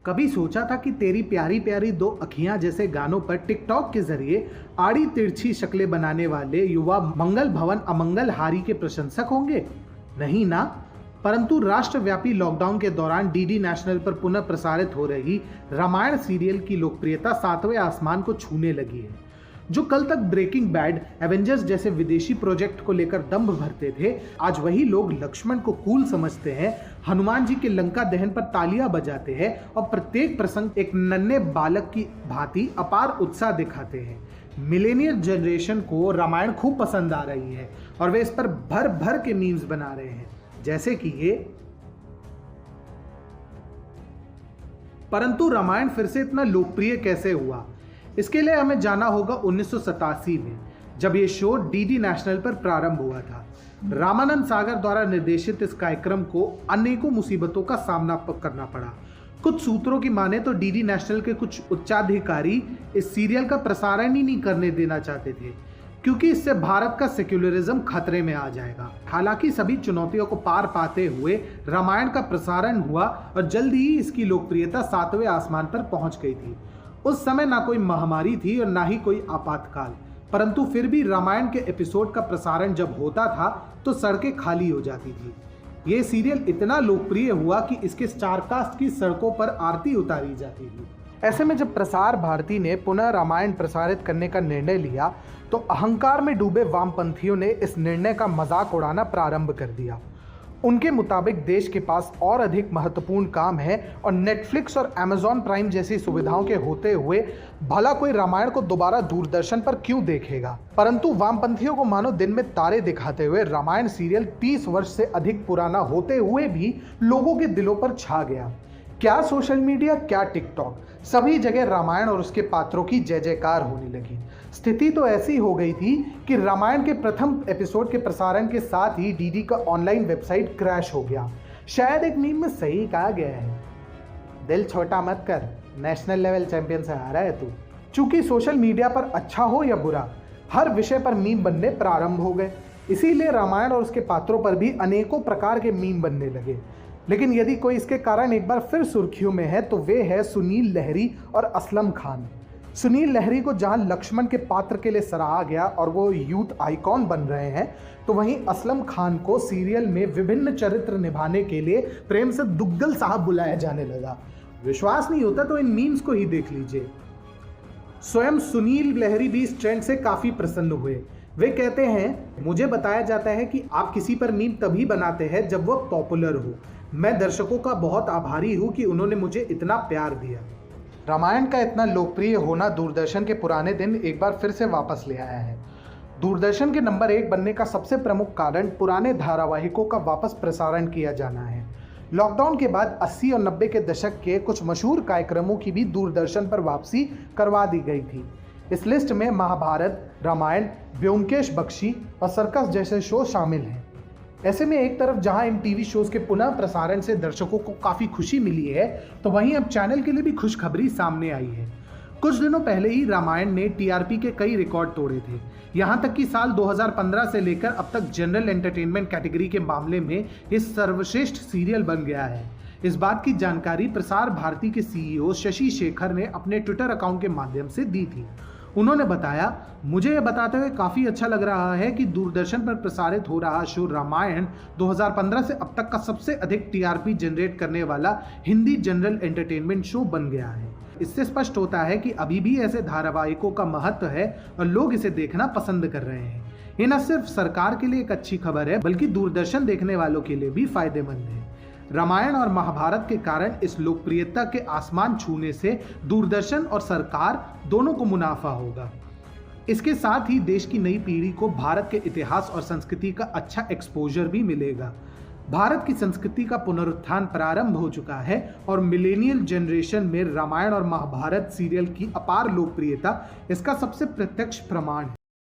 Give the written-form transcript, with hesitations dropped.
कभी सोचा था कि तेरी प्यारी प्यारी दो अखियां जैसे गानों पर टिकटॉक के जरिए आड़ी तिरछी शक्लें बनाने वाले युवा मंगल भवन अमंगल हारी के प्रशंसक होंगे? नहीं ना। परंतु राष्ट्रव्यापी लॉकडाउन के दौरान डीडी नेशनल पर पुनः प्रसारित हो रही रामायण सीरियल की लोकप्रियता सातवें आसमान को छूने लगी है। जो कल तक ब्रेकिंग बैड, एवेंजर्स जैसे विदेशी प्रोजेक्ट को लेकर दंभ भरते थे, आज वही लोग लक्ष्मण को कूल समझते हैं, हनुमान जी के लंका दहन पर तालियां बजाते हैं और प्रत्येक प्रसंग एक नन्हे बालक की भांति अपार उत्साह दिखाते हैं। मिलेनियल जनरेशन को रामायण खूब पसंद आ रही है और वे इस पर भर भर के मीम्स बना रहे हैं, जैसे कि ये। परंतु रामायण फिर से इतना लोकप्रिय कैसे हुआ? इसके लिए हमें जाना होगा 1987 में, जब ये शो डीडी नेशनल पर प्रारंभ हुआ था। रामानंद सागर द्वारा निर्देशित इस कार्यक्रम को अनेकों मुसीबतों का सामना करना पड़ा। कुछ सूत्रों की माने तो डीडी नेशनल के कुछ उच्चाधिकारी इस सीरियल का प्रसारण ही नहीं करने देना चाहते थे, क्योंकि इससे भारत का सेक्युलरिज्म खतरे में आ जाएगा। हालांकि सभी चुनौतियों को पार पाते हुए रामायण का प्रसारण हुआ और जल्द ही इसकी लोकप्रियता सातवें आसमान पर पहुंच गई थी। उस समय ना कोई महामारी थी और ना ही कोई आपातकाल, परंतु फिर भी रामायण के एपिसोड का प्रसारण जब होता था तो सड़कें खाली हो जाती थी। ये सीरियल इतना लोकप्रिय हुआ कि इसके स्टारकास्ट की सड़कों पर आरती उतारी जाती थी। ऐसे में जब प्रसार भारती ने पुनः रामायण प्रसारित करने का निर्णय लिया तो अहंकार में डूबे वामपंथियों ने इस निर्णय का मजाक उड़ाना प्रारंभ कर दिया। उनके मुताबिक देश के पास और अधिक महत्वपूर्ण काम है और नेटफ्लिक्स और अमेजॉन प्राइम जैसी सुविधाओं के होते हुए भला कोई रामायण को दोबारा दूरदर्शन पर क्यों देखेगा। परंतु वामपंथियों को मानो दिन में तारे दिखाते हुए रामायण सीरियल 30 वर्ष से अधिक पुराना होते हुए भी लोगों के दिलों पर छा गया। क्या सोशल मीडिया, क्या टिकटॉक, सभी जगह रामायण और उसके पात्रों की जय जयकार होने लगी। स्थिति तो ऐसी हो गई थी कि रामायण के प्रथम एपिसोड के प्रसारण के साथ ही डीडी का ऑनलाइन वेबसाइट क्रैश हो गया। शायद एक मीम में सही कहा गया है, दिल छोटा मत कर, नेशनल लेवल चैंपियन से हारा है तू। चूंकि सोशल मीडिया पर अच्छा हो या बुरा, हर विषय पर मीम बनने प्रारंभ हो गए, इसीलिए रामायण और उसके पात्रों पर भी अनेकों प्रकार के मीम बनने लगे। लेकिन यदि कोई इसके कारण एक बार फिर सुर्खियों में है तो वे है सुनील लहरी और असलम खान। सुनील लहरी को जहां लक्ष्मण के पात्र के लिए सराहा गया और वो यूथ आइकॉन बन रहे हैं, तो वहीं असलम खान को सीरियल में विभिन्न चरित्र निभाने के लिए प्रेम से दुग्गल साहब बुलाया जाने लगा। विश्वास नहीं होता तो इन मीम्स को ही देख लीजिए। स्वयं सुनील लहरी भी इस ट्रेंड से काफी प्रसन्न हुए। वे कहते हैं, मुझे बताया जाता है कि आप किसी पर मीम तभी बनाते हैं जब वह पॉपुलर हो। मैं दर्शकों का बहुत आभारी हूं कि उन्होंने मुझे इतना प्यार दिया। रामायण का इतना लोकप्रिय होना दूरदर्शन के पुराने दिन एक बार फिर से वापस ले आया है। दूरदर्शन के नंबर 1 बनने का सबसे प्रमुख कारण पुराने धारावाहिकों का वापस प्रसारण किया जाना है। लॉकडाउन के बाद 80 और 90 के दशक के कुछ मशहूर कार्यक्रमों की भी दूरदर्शन पर वापसी करवा दी गई थी। इस लिस्ट में महाभारत, रामायण, ब्योमकेश बख्शी और सर्कस जैसे शो शामिल हैं। ऐसे में एक तरफ जहां इन टीवी शोज के पुनः प्रसारण से दर्शकों को काफ़ी खुशी मिली है, तो वहीं अब चैनल के लिए भी खुशखबरी सामने आई है। कुछ दिनों पहले ही रामायण ने टीआरपी के कई रिकॉर्ड तोड़े थे। यहां तक कि साल 2015 से लेकर अब तक जनरल एंटरटेनमेंट कैटेगरी के मामले में ये सर्वश्रेष्ठ सीरियल बन गया है। इस बात की जानकारी प्रसार भारती के सीईओ शशि शेखर ने अपने ट्विटर अकाउंट के माध्यम से दी थी। उन्होंने बताया, मुझे यह बताते हुए काफ़ी अच्छा लग रहा है कि दूरदर्शन पर प्रसारित हो रहा शो रामायण 2015 से अब तक का सबसे अधिक टीआरपी जनरेट करने वाला हिंदी जनरल एंटरटेनमेंट शो बन गया है। इससे स्पष्ट होता है कि अभी भी ऐसे धारावाहिकों का महत्व है और लोग इसे देखना पसंद कर रहे हैं। ये न सिर्फ सरकार के लिए एक अच्छी खबर है, बल्कि दूरदर्शन देखने वालों के लिए भी फायदेमंद है। रामायण और महाभारत के कारण इस लोकप्रियता के आसमान छूने से दूरदर्शन और सरकार दोनों को मुनाफा होगा। इसके साथ ही देश की नई पीढ़ी को भारत के इतिहास और संस्कृति का अच्छा एक्सपोजर भी मिलेगा। भारत की संस्कृति का पुनरुत्थान प्रारंभ हो चुका है और मिलेनियल जनरेशन में रामायण और महाभारत सीरियल की अपार लोकप्रियता इसका सबसे प्रत्यक्ष प्रमाण है।